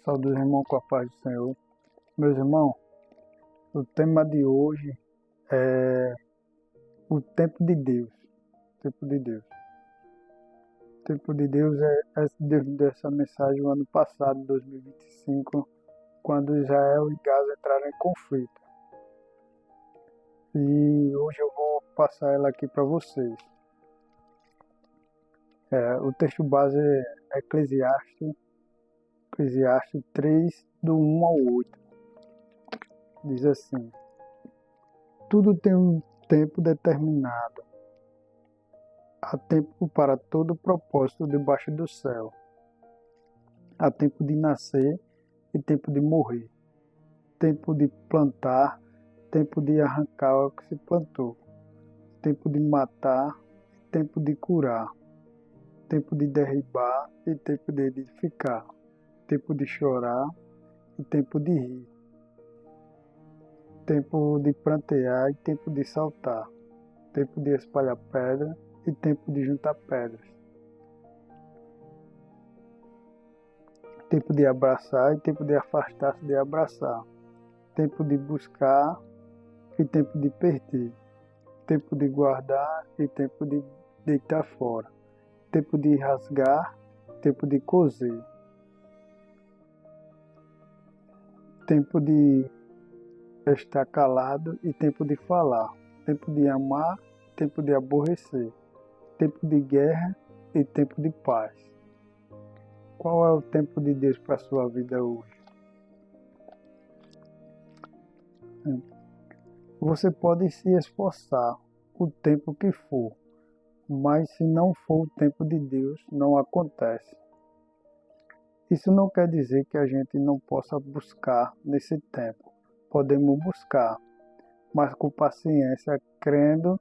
Saúde, irmão, com a paz do Senhor. Meus irmãos, o tema de hoje é o tempo de Deus. O tempo de Deus. O tempo de Deus Deus me deu essa mensagem no ano passado, 2025, quando Israel e Gaza entraram em conflito. E hoje eu vou passar ela aqui para vocês. O texto base é Eclesiastes 3, do 1 ao 8. Diz assim: tudo tem um tempo determinado. Há tempo para todo propósito debaixo do céu. Há tempo de nascer e tempo de morrer. Tempo de plantar, tempo de arrancar o que se plantou. Tempo de matar e tempo de curar. Tempo de derribar e tempo de edificar. Tempo de chorar e tempo de rir. Tempo de prantear e tempo de saltar. Tempo de espalhar pedra e tempo de juntar pedras. Tempo de abraçar e tempo de afastar-se de abraçar. Tempo de buscar e tempo de perder. Tempo de guardar e tempo de deitar fora. Tempo de rasgar, tempo de coser. Tempo de estar calado e tempo de falar. Tempo de amar, tempo de aborrecer. Tempo de guerra e tempo de paz. Qual é o tempo de Deus para a sua vida hoje? Você pode se esforçar o tempo que for, mas se não for o tempo de Deus, não acontece. Isso não quer dizer que a gente não possa buscar nesse tempo. Podemos buscar, mas com paciência, crendo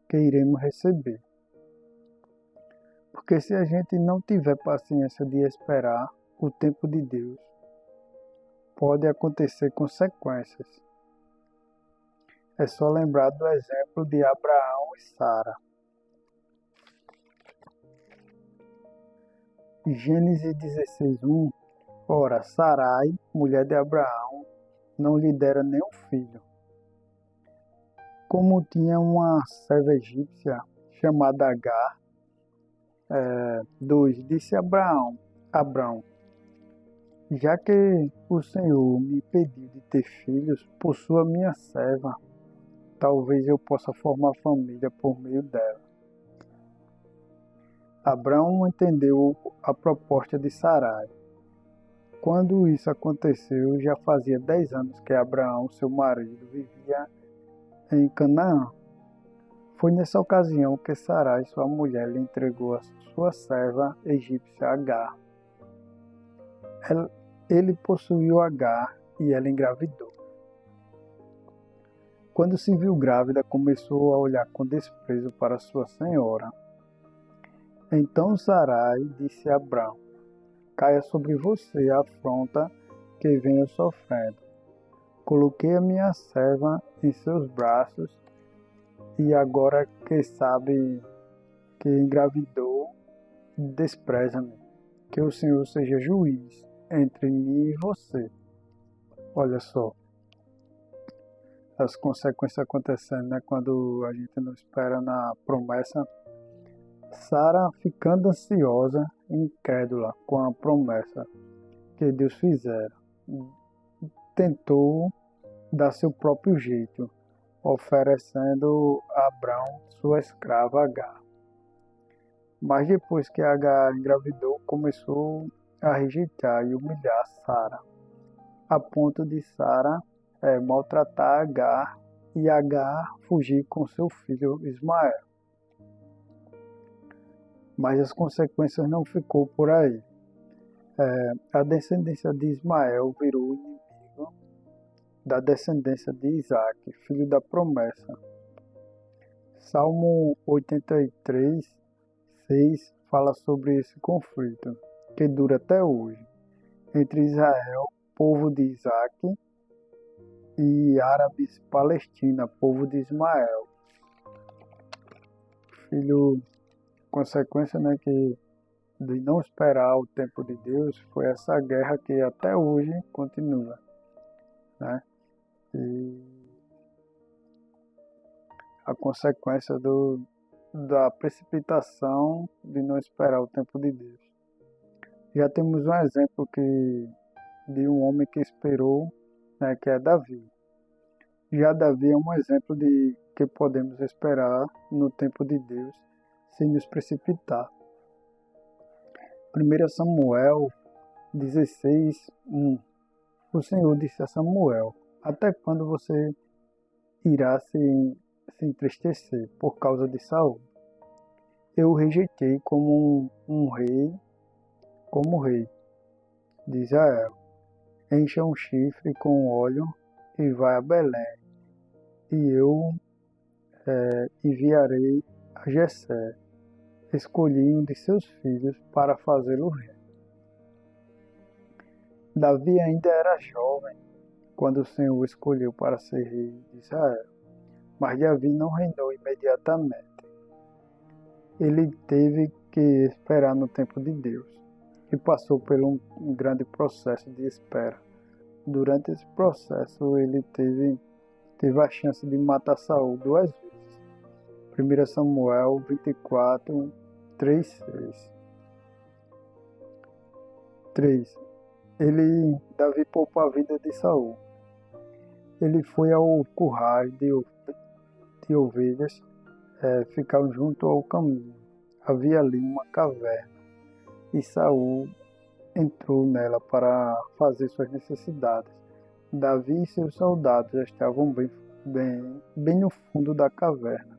que iremos receber. Porque se a gente não tiver paciência de esperar o tempo de Deus, pode acontecer consequências. É só lembrar do exemplo de Abraão e Sara. Gênesis 16:1. Ora, Sarai, mulher de Abraão, não lhe dera nenhum filho. Como tinha uma serva egípcia chamada Agar, 2. Disse Abraão, já que o Senhor me pediu de ter filhos, por sua minha serva, talvez eu possa formar família por meio dela. Abraão entendeu a proposta de Sarai. Quando isso aconteceu, já fazia 10 anos que Abraão, seu marido, vivia em Canaã. Foi nessa ocasião que Sarai, sua mulher, lhe entregou a sua serva egípcia Agar. Ele possuiu Agar e ela engravidou. Quando se viu grávida, começou a olhar com desprezo para sua senhora. Então Sarai disse a Abrão: caia sobre você a afronta que venho sofrendo. Coloquei a minha serva em seus braços e agora que sabe que engravidou, despreza-me. Que o Senhor seja juiz entre mim e você. Olha só, as consequências acontecendo, né? Quando a gente não espera na promessa. Sara, ficando ansiosa e incrédula com a promessa que Deus fizera, tentou dar seu próprio jeito, oferecendo a Abrão sua escrava Agar. Mas depois que Agar engravidou, começou a rejeitar e humilhar Sara, a ponto de Sara maltratar Agar e Agar fugir com seu filho Ismael. Mas as consequências não ficou por aí. A descendência de Ismael virou inimigo da descendência de Isaac, filho da promessa. Salmo 83, 6 fala sobre esse conflito, que dura até hoje, entre Israel, povo de Isaac, e árabes Palestina, povo de Ismael. Consequência, né, que de não esperar o tempo de Deus foi essa guerra que até hoje continua, né? E a consequência da precipitação de não esperar o tempo de Deus. Já temos um exemplo de um homem que esperou, né, que é Davi. Já Davi é um exemplo de que podemos esperar no tempo de Deus sem nos precipitar. 1 Samuel 16:1. O Senhor disse a Samuel: até quando você irá se entristecer por causa de Saul? Eu o rejeitei como rei de Israel. Encha um chifre com óleo e vai a Belém, e eu enviarei a Jessé. Escolhi um de seus filhos para fazê-lo rei. Davi ainda era jovem quando o Senhor o escolheu para ser rei de Israel, mas Davi não reinou imediatamente. Ele teve que esperar no tempo de Deus e passou por um grande processo de espera. Durante esse processo, ele teve a chance de matar Saul 2 vezes. 1 Samuel 24, 3, 6. 3. Davi poupou a vida de Saul. Ele foi ao curral de ovelhas, ficar junto ao caminho. Havia ali uma caverna e Saul entrou nela para fazer suas necessidades. Davi e seus soldados estavam bem no fundo da caverna.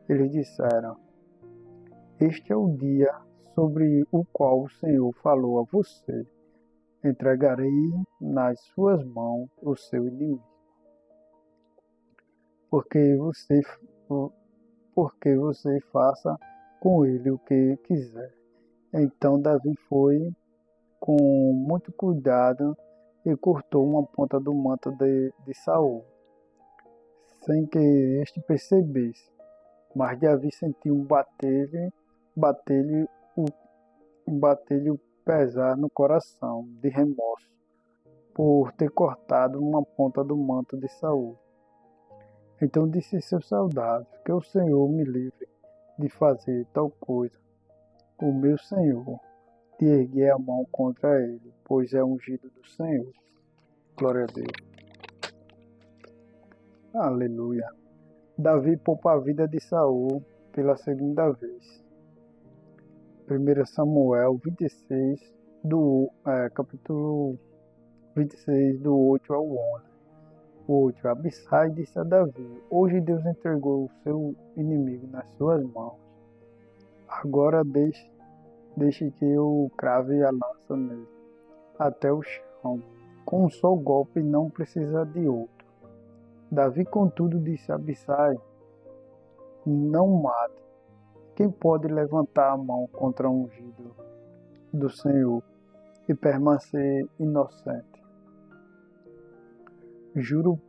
Eles disseram: este é o dia sobre o qual o Senhor falou a você. Entregarei nas suas mãos o seu inimigo. Porque você faça com ele o que quiser. Então Davi foi com muito cuidado e cortou uma ponta do manto de Saul, sem que este percebesse. Mas Davi sentiu bater-lhe o pesar no coração, de remorso, por ter cortado uma ponta do manto de Saul. Então disse seus soldados: que o Senhor me livre de fazer tal coisa. O meu Senhor de erguer a mão contra ele, pois é ungido do Senhor. Glória a Deus. Aleluia. Davi poupa a vida de Saul pela segunda vez. 1 Samuel 26, capítulo 26, do 8 ao 11. 8. Abissai disse a Davi: hoje Deus entregou o seu inimigo nas suas mãos. Agora deixe que eu crave a lança nele, até o chão. Com um só golpe não precisa de outro. Davi, contudo, disse a Abissai: não mate. Quem pode levantar a mão contra o ungido do Senhor e permanecer inocente? Juro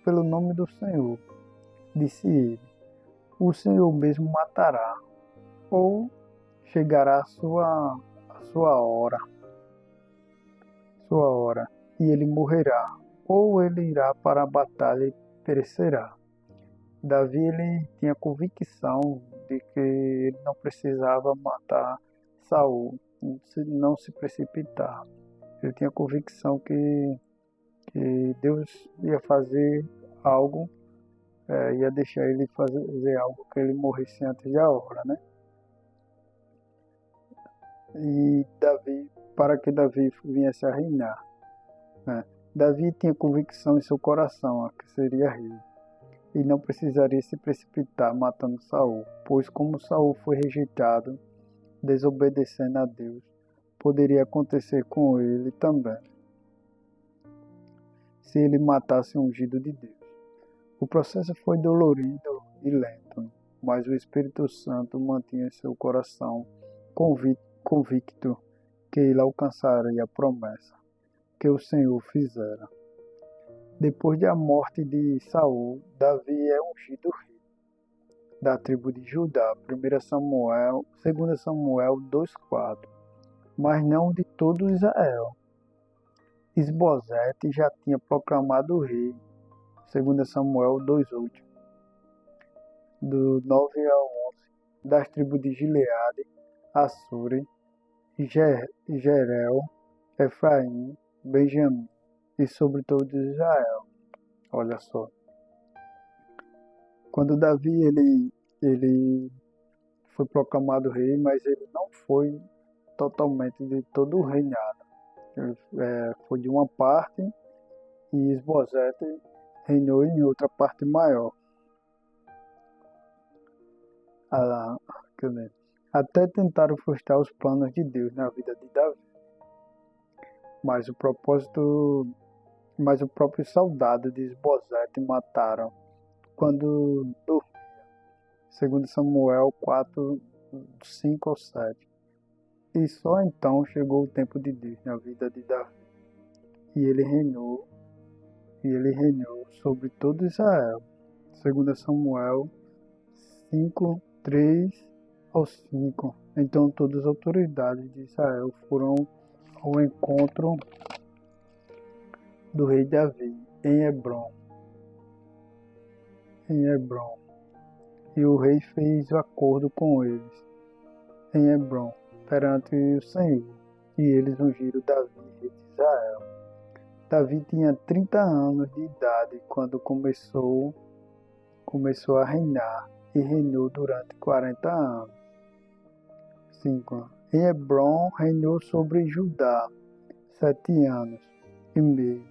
pelo nome do Senhor, disse ele, o Senhor mesmo matará, ou chegará a sua hora, e ele morrerá, ou ele irá para a batalha e perecerá. Davi ele tinha convicção de que ele não precisava matar Saul, não se precipitar. Ele tinha convicção que Deus ia fazer algo, ia deixar ele fazer algo que ele morresse antes da hora, né? E para que Davi viesse a reinar, né? Davi tinha convicção em seu coração que seria rei e não precisaria se precipitar matando Saul, pois como Saul foi rejeitado, desobedecendo a Deus, poderia acontecer com ele também, se ele matasse o ungido de Deus. O processo foi dolorido e lento, mas o Espírito Santo mantinha seu coração convicto que ele alcançaria a promessa que o Senhor fizera. Depois da morte de Saul, Davi é ungido rei. da tribo de Judá. 2 Samuel 2:4. Mas não de todo Israel. Isbosete já tinha proclamado o rei. 2 Samuel 2:8. Do 9 ao 11. Das tribos de Gileade, Assuri, Jerel, Efraim, Benjamim e sobre todo Israel. Olha só. Quando Davi ele foi proclamado rei, mas ele não foi totalmente de todo o reinado. Ele foi de uma parte e Isbosete reinou em outra parte maior. Até tentaram frustrar os planos de Deus na vida de Davi. Mas o próprio soldado de Isbosete mataram quando dormia. 2 Samuel 4, 5 ao 7. E só então chegou o tempo de Deus na vida de Davi. E ele reinou sobre todo Israel. 2 Samuel 5, 3 ao 5. Então todas as autoridades de Israel foram ao encontro do rei Davi em Hebrom. E o rei fez o acordo com eles em Hebrom, perante o Senhor. E eles ungiram Davi, rei de Israel. Davi tinha 30 anos de idade quando começou a reinar, e reinou durante 40 anos. 5. Em Hebrom reinou sobre Judá 7 anos e meio,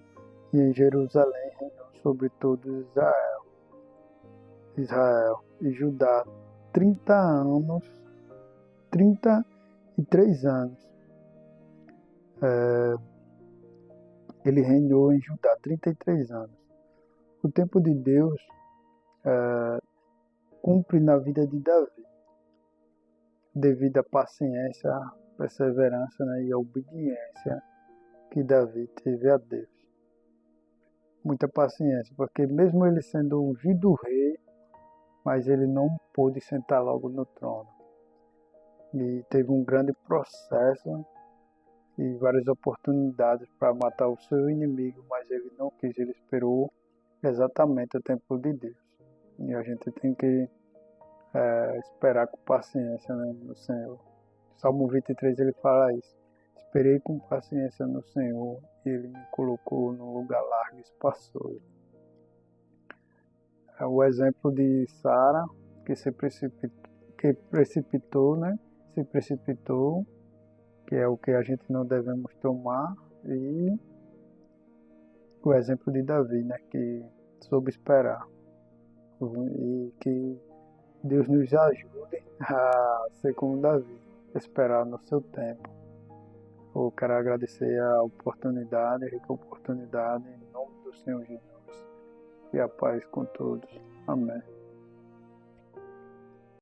e em Jerusalém reinou sobre todo Israel e Judá 33 anos. Ele reinou em Judá 33 anos. O tempo de Deus cumpre na vida de Davi, devido à paciência, perseverança, né, e a obediência que Davi teve a Deus. Muita paciência, porque mesmo ele sendo ungido rei, mas ele não pôde sentar logo no trono. E teve um grande processo e várias oportunidades para matar o seu inimigo, mas ele não quis, ele esperou exatamente o tempo de Deus. E a gente tem que esperar com paciência, né, no Senhor. Salmo 23 ele fala isso. Esperei com paciência no Senhor e Ele me colocou num lugar largo e espaçoso. É o exemplo de Sara, que se precipitou, que é o que a gente não devemos tomar, e o exemplo de Davi, né, que soube esperar. E que Deus nos ajude a ser como Davi, esperar no seu tempo. Eu quero agradecer a oportunidade, a rica oportunidade, em nome do Senhor Jesus. E a paz com todos. Amém.